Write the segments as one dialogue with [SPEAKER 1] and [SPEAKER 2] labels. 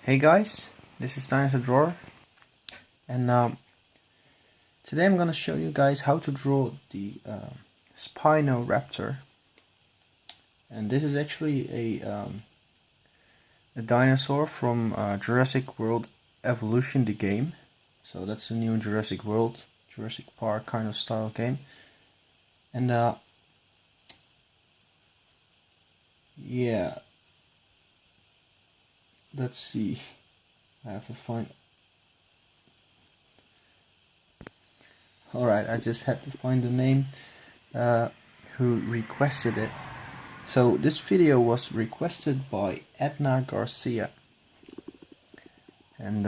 [SPEAKER 1] Hey guys, this is Dinosaur Drawer, and today I'm gonna show you guys how to draw the spinoraptor. And this is actually a dinosaur from Jurassic World Evolution, the game. So that's a new Jurassic World, Jurassic Park kind of style game. And yeah, let's see. I have to find. Alright, I just had to find the name who requested it. So this video was requested by Edna Garcia, and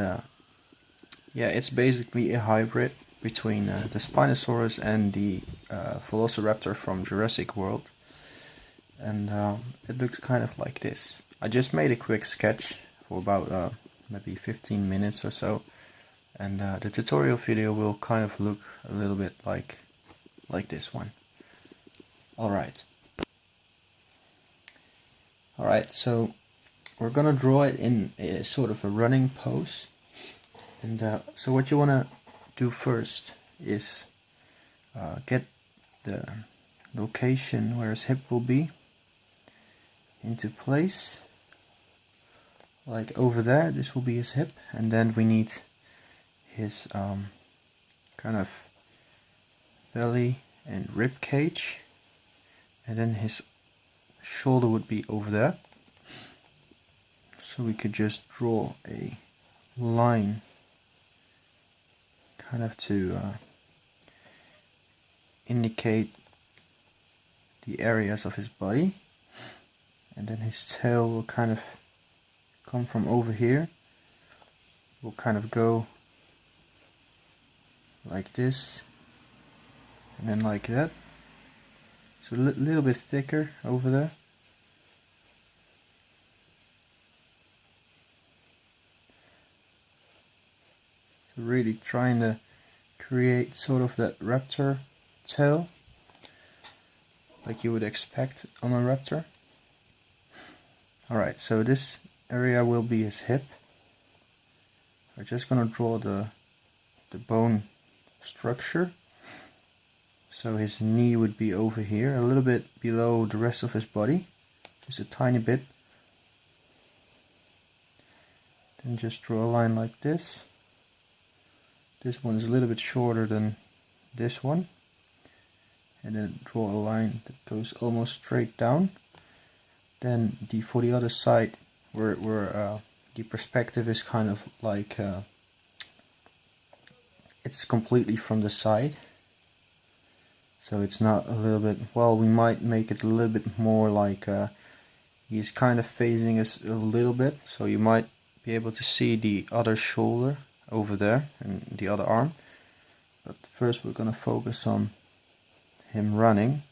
[SPEAKER 1] yeah, it's basically a hybrid between the Spinosaurus and the Velociraptor from Jurassic World, and it looks kind of like this. I just made a quick sketch for about maybe 15 minutes or so, and the tutorial video will kind of look a little bit like this one. Alright, so we're gonna draw it in a sort of a running pose, and so what you want to do first is get the location where his hip will be into place, like over there. This will be his hip, and then we need his kind of belly and rib cage, and then his shoulder would be over there. So we could just draw a line kind of to indicate the areas of his body, and then his tail will kind of come from over here. Will kind of go like this, and then like that. So a little bit thicker over there. So really trying to create sort of that raptor tail, like you would expect on a raptor. Alright, so this area will be his hip. We're just gonna draw the bone structure. So his knee would be over here, a little bit below the rest of his body, just a tiny bit. Then just draw a line like this. This one is a little bit shorter than this one. And then draw a line that goes almost straight down. Then for the other side, where the perspective is kind of like it's completely from the side. So it's not a little bit, well, we might make it a little bit more like he's kind of facing us a little bit, so you might be able to see the other shoulder over there and the other arm. But first we're going to focus on him running.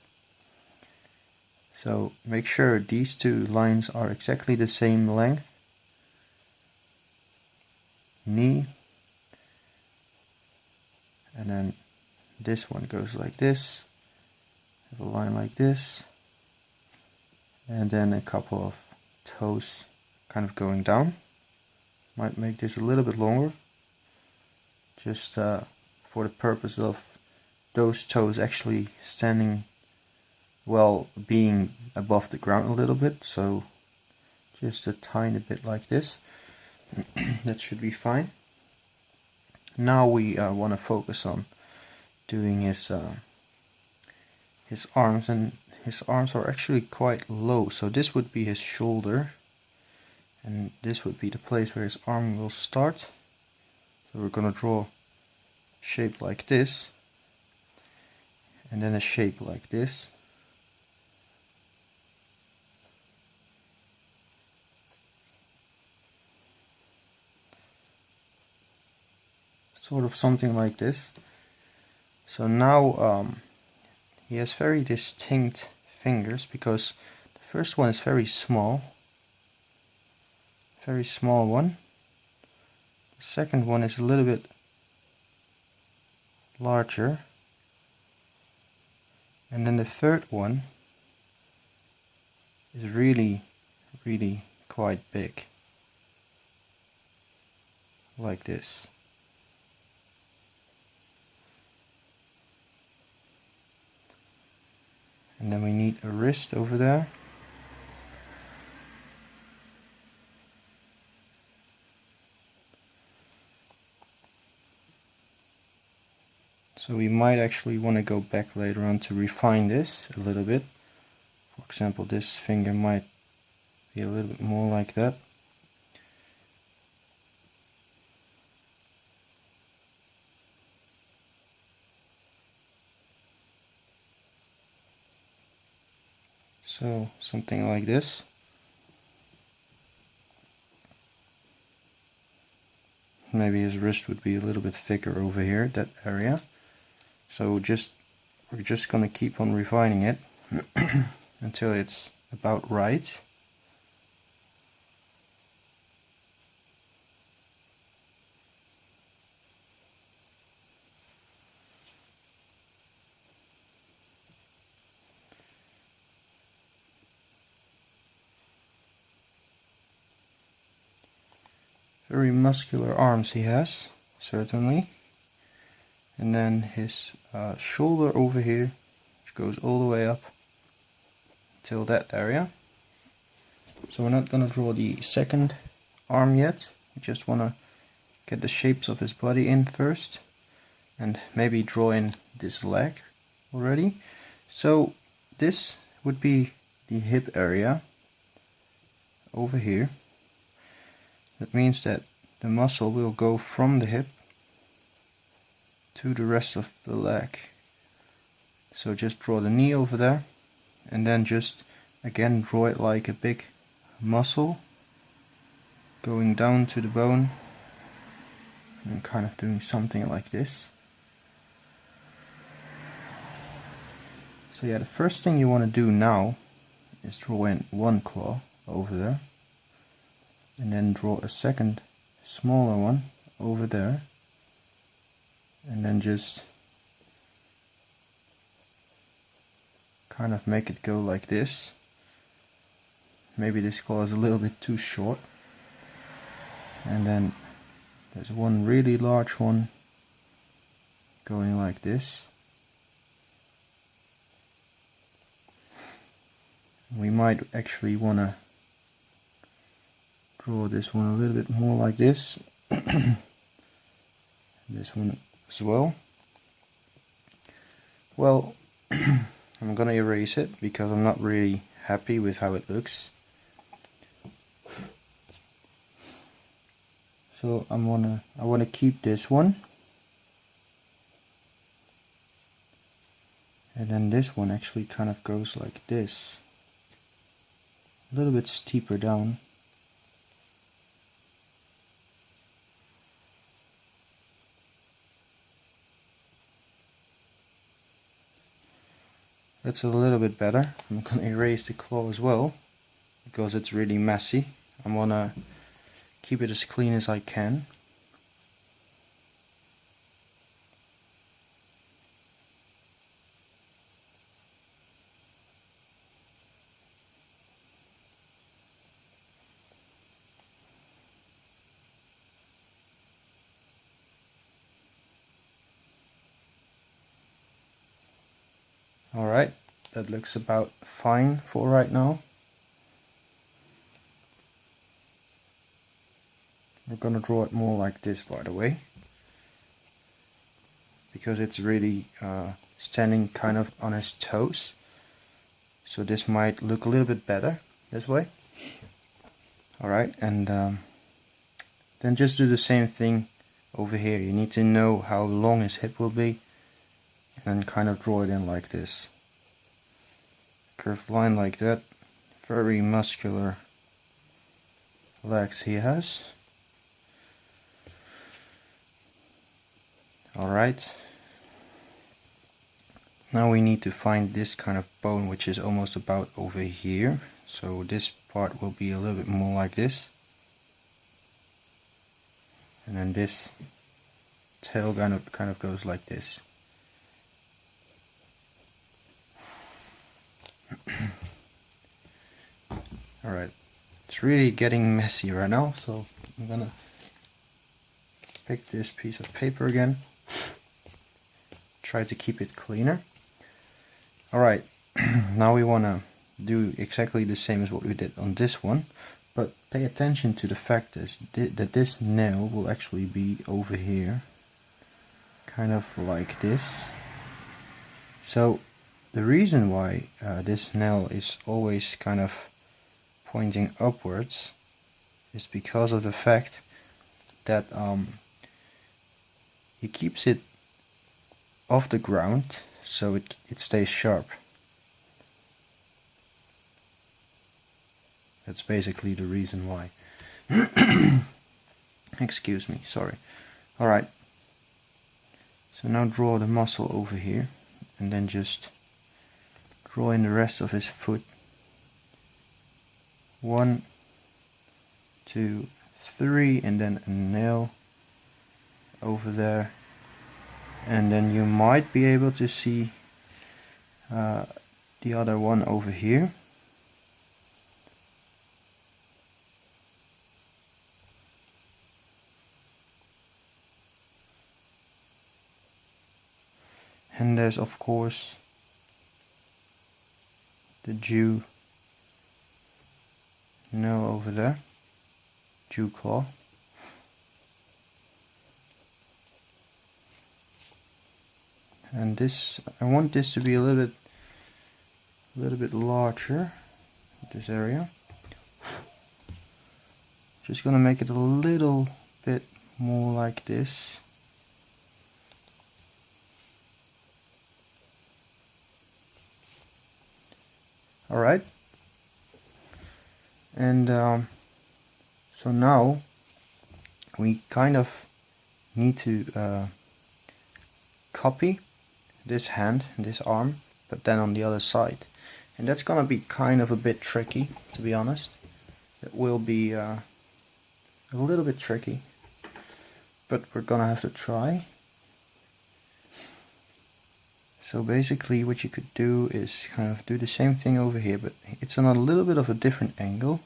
[SPEAKER 1] So make sure these two lines are exactly the same length. Knee, and then this one goes like this, have a line like this, and then a couple of toes kind of going down. Might make this a little bit longer, just for the purpose of those toes actually standing, well, being above the ground a little bit, so just a tiny bit like this. That should be fine. Now we want to focus on doing his arms, and his arms are actually quite low. So this would be his shoulder, and this would be the place where his arm will start. So we're gonna draw a shape like this, and then a shape like this. Sort of something like this. So now he has very distinct fingers, because the first one is very small one. The second one is a little bit larger, and then the third one is really quite big. like this. And then we need a wrist over there. So we might actually want to go back later on to refine this a little bit. For example, this finger might be a little bit more like that. So something like this. Maybe his wrist would be a little bit thicker over here, that area. So we're just gonna keep on refining it until it's about right. Very muscular arms he has, certainly. And then his shoulder over here, which goes all the way up till that area. So we're not going to draw the second arm yet. We just want to get the shapes of his body in first. And maybe draw in this leg already. So this would be the hip area over here. That means that the muscle will go from the hip to the rest of the leg. So just draw the knee over there, and then just again draw it like a big muscle going down to the bone, and kind of doing something like this. So yeah, the first thing you want to do now is draw in one claw over there, and then draw a second smaller one over there, and then just kind of make it go like this. Maybe this claw is a little bit too short, and then there's one really large one going like this. We might actually want to draw this one a little bit more like this. This one as well. Well, I'm gonna erase it because I'm not really happy with how it looks. So I wanna keep this one. And then this one actually kind of goes like this. A little bit steeper down. That's a little bit better. I'm gonna erase the claw as well because it's really messy. I wanna keep it as clean as I can. Alright, that looks about fine for right now. We're gonna draw it more like this, by the way, because it's really standing kind of on his toes. So this might look a little bit better this way. Alright, and then just do the same thing over here. You need to know how long his hip will be, and then kind of draw it in like this. Curved line like that. Very muscular legs he has. Alright. Now we need to find this kind of bone, which is almost about over here. So this part will be a little bit more like this. And then this tail kind of goes like this. Alright, it's really getting messy right now, so I'm gonna pick this piece of paper again. Try to keep it cleaner. Alright, now we want to do exactly the same as what we did on this one, but pay attention to the fact that this nail will actually be over here, kind of like this. So the reason why this nail is always kind of pointing upwards is because of the fact that he keeps it off the ground so it stays sharp. That's basically the reason why. Excuse me, sorry. Alright, so now draw the muscle over here and then just draw in the rest of his foot. 1, 2, 3, and then a nail over there, and then you might be able to see the other one over here. And there's of course the dew nail over there, dew claw. And this, I want this to be a little bit larger, this area. Just gonna make it a little bit more like this. Alright, and so now we kind of need to copy this hand, this arm, but then on the other side. And that's gonna be kind of a bit tricky, to be honest. It will be a little bit tricky, but we're gonna have to try. So basically what you could do is kind of do the same thing over here, but it's on a little bit of a different angle.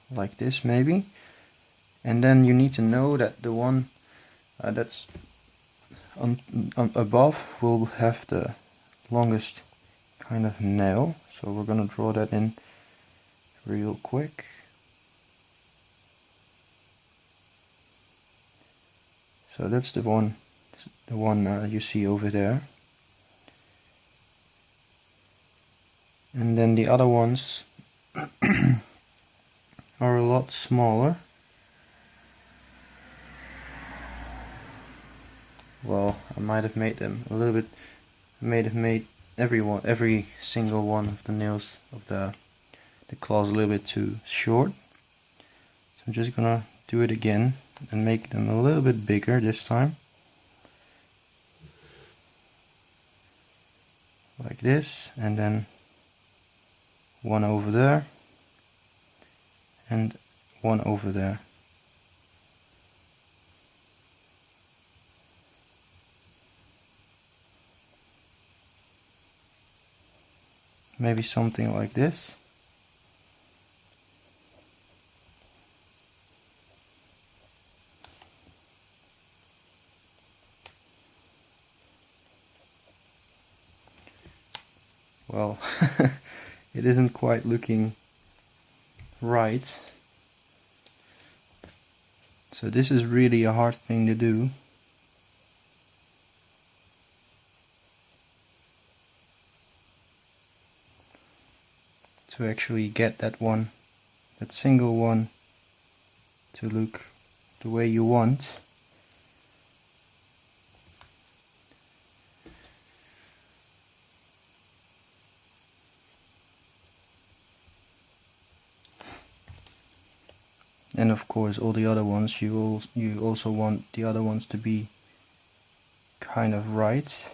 [SPEAKER 1] Like this maybe. And then you need to know that the one that's on above will have the longest kind of nail. So we're gonna draw that in real quick. So that's the one you see over there. And then the other ones are a lot smaller. Well, I might have made them a little bit, made every single one of the nails of the claws a little bit too short. So I'm just gonna do it again and make them a little bit bigger this time. Like this, and then one over there and one over there. Maybe something like this. Well, it isn't quite looking right. So this is really a hard thing to do. To actually get that single one to look the way you want. And of course all the other ones, you also want the other ones to be kind of right.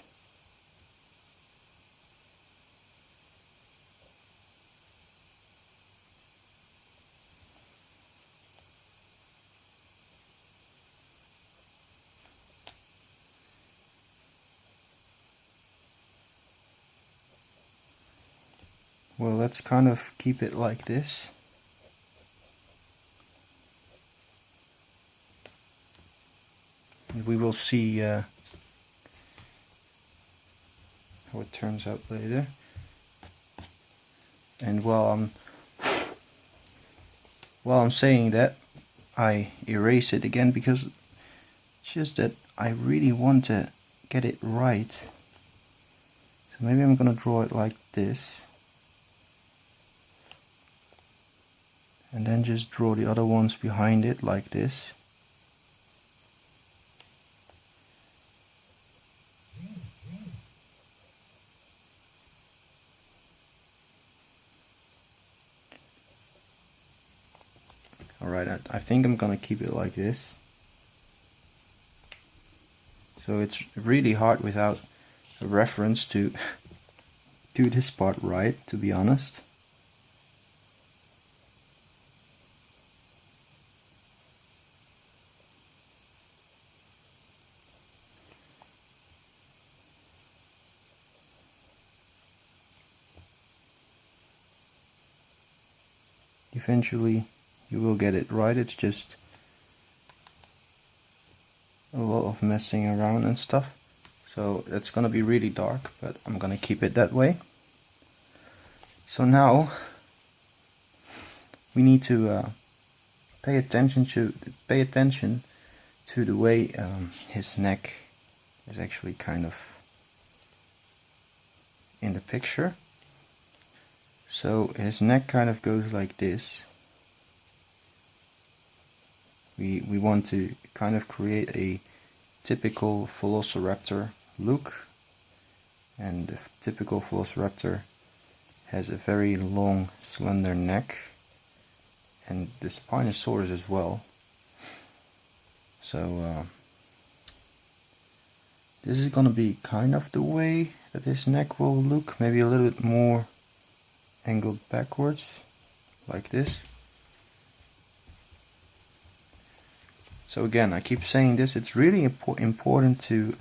[SPEAKER 1] Well, let's kind of keep it like this. And we will see how it turns out later. And while I'm saying that, I erase it again because it's just that I really want to get it right. So maybe I'm gonna draw it like this. And then just draw the other ones behind it like this. Alright, I think I'm gonna keep it like this. So it's really hard without a reference to do this part right, to be honest. Eventually you will get it right, it's just a lot of messing around and stuff. So it's gonna be really dark, but I'm gonna keep it that way. So now we need to pay attention to the way his neck is actually kind of in the picture. So his neck kind of goes like this. We want to kind of create a typical velociraptor look, and the typical velociraptor has a very long slender neck, and the Spinosaurus as well. So this is gonna be kind of the way that his neck will look, maybe a little bit more angled backwards like this. So again, I keep saying this, it's really important to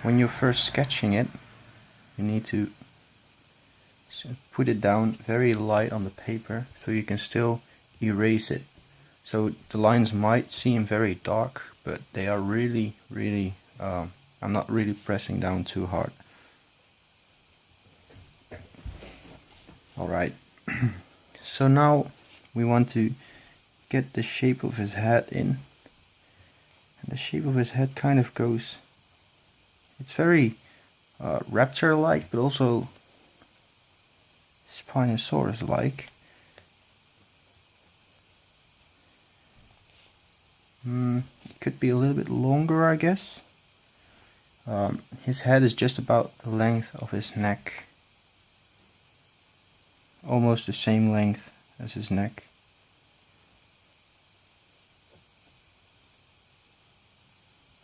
[SPEAKER 1] when you're first sketching it, you need to put it down very light on the paper so you can still erase it. So the lines might seem very dark, but they are really I'm not really pressing down too hard. Alright, so now we want to get the shape of his head in. And the shape of his head kind of goes, it's very raptor-like, but also Spinosaurus-like. It could be a little bit longer, I guess. His head is just about the length of his neck. Almost the same length as his neck.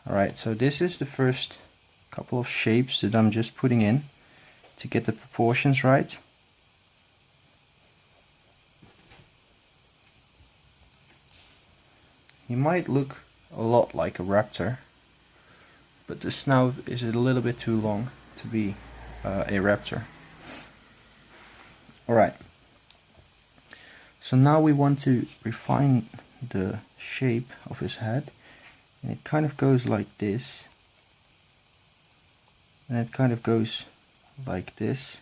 [SPEAKER 1] Alright, so this is the first couple of shapes that I'm just putting in to get the proportions right. He might look a lot like a raptor, but the snout is a little bit too long to be a raptor. Alright, so now we want to refine the shape of his head, and it kind of goes like this, and it kind of goes like this,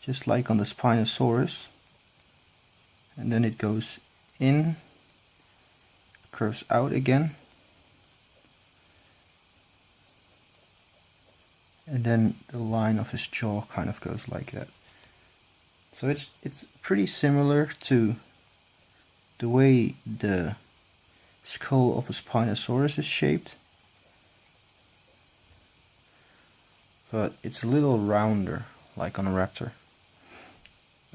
[SPEAKER 1] just like on the Spinosaurus, and then it goes in, curves out again, and then the line of his jaw kind of goes like that. So it's pretty similar to the way the skull of a Spinosaurus is shaped, but it's a little rounder, like on a raptor.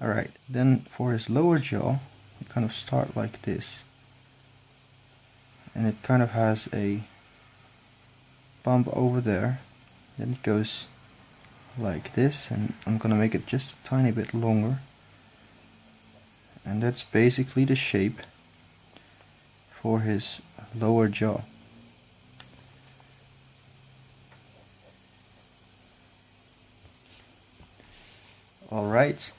[SPEAKER 1] Alright, then for his lower jaw, you kind of start like this, and it kind of has a bump over there, then it goes like this, and I'm gonna make it just a tiny bit longer, and that's basically the shape for his lower jaw. Alright,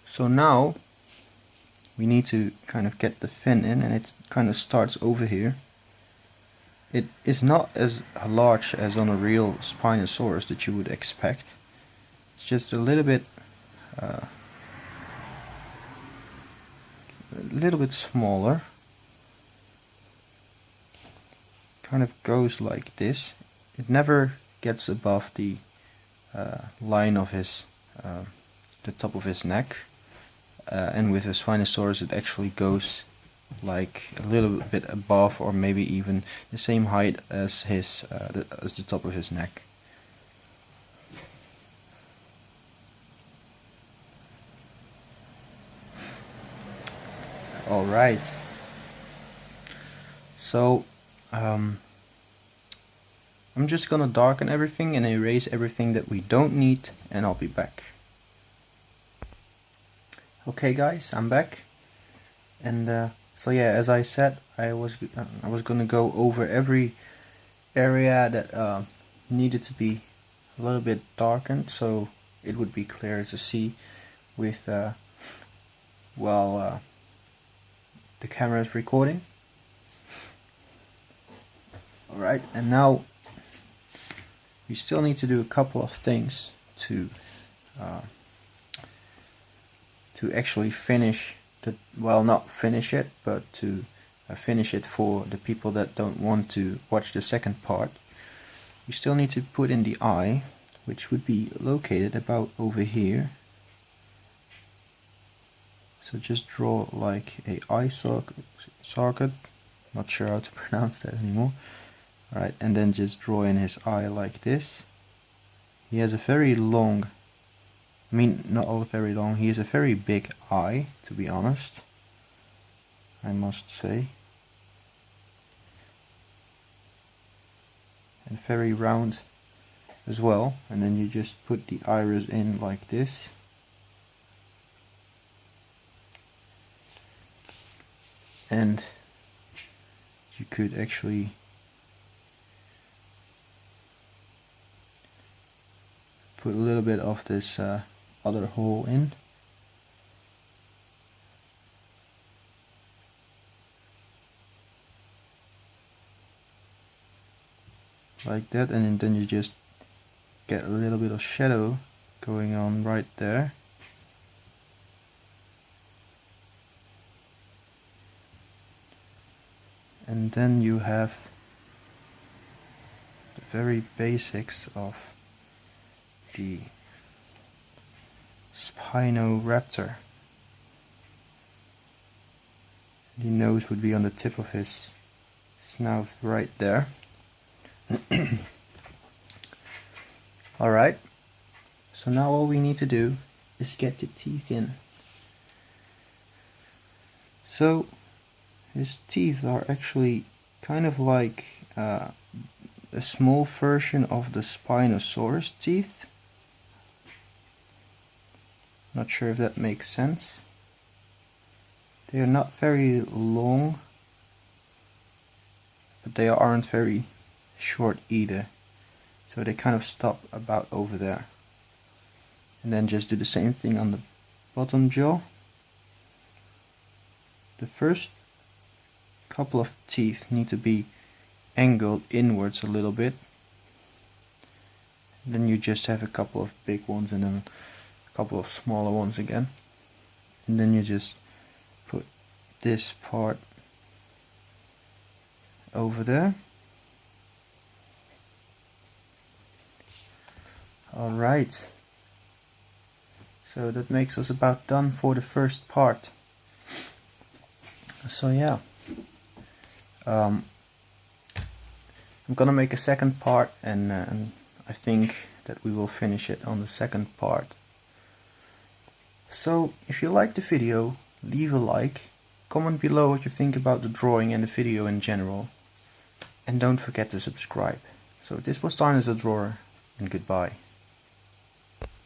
[SPEAKER 1] so now we need to kind of get the fin in, and it kind of starts over here, It is not as large as on a real Spinosaurus that you would expect. It's just a little bit smaller. Kind of goes like this. It never gets above the line of his the top of his neck, and with a Spinosaurus it actually goes like a little bit above, or maybe even the same height as his as the top of his neck. All right. So I'm just gonna darken everything and erase everything that we don't need, and I'll be back. Okay guys, I'm back, and so yeah, as I said, I was gonna go over every area that needed to be a little bit darkened, so it would be clear to see with while the camera is recording. Alright, and now we still need to do a couple of things to actually finish the, well, not finish it, but to finish it for the people that don't want to watch the second part. We still need to put in the eye, which would be located about over here. So just draw like a eye socket, not sure how to pronounce that anymore. Alright, and then just draw in his eye like this. He has a very long, I mean not all very long, he has a very big eye, to be honest, I must say. And very round as well, and then you just put the iris in like this. And you could actually put a little bit of this other hole in. Like that, and then you just get a little bit of shadow going on right there. And then you have the very basics of the spinoraptor. The nose would be on the tip of his snout right there. Alright, so now all we need to do is get the teeth in. So his teeth are actually kind of like a small version of the Spinosaurus teeth. Not sure if that makes sense. They are not very long, but they aren't very short either. So they kind of stop about over there. And then just do the same thing on the bottom jaw. The first couple of teeth need to be angled inwards a little bit. And then you just have a couple of big ones and then a couple of smaller ones again. And then you just put this part over there. Alright, so that makes us about done for the first part. So yeah, I'm gonna make a second part, and I think that we will finish it on the second part. So if you liked the video, leave a like, comment below what you think about the drawing and the video in general, and don't forget to subscribe. So this was Time as a Drawer, and goodbye.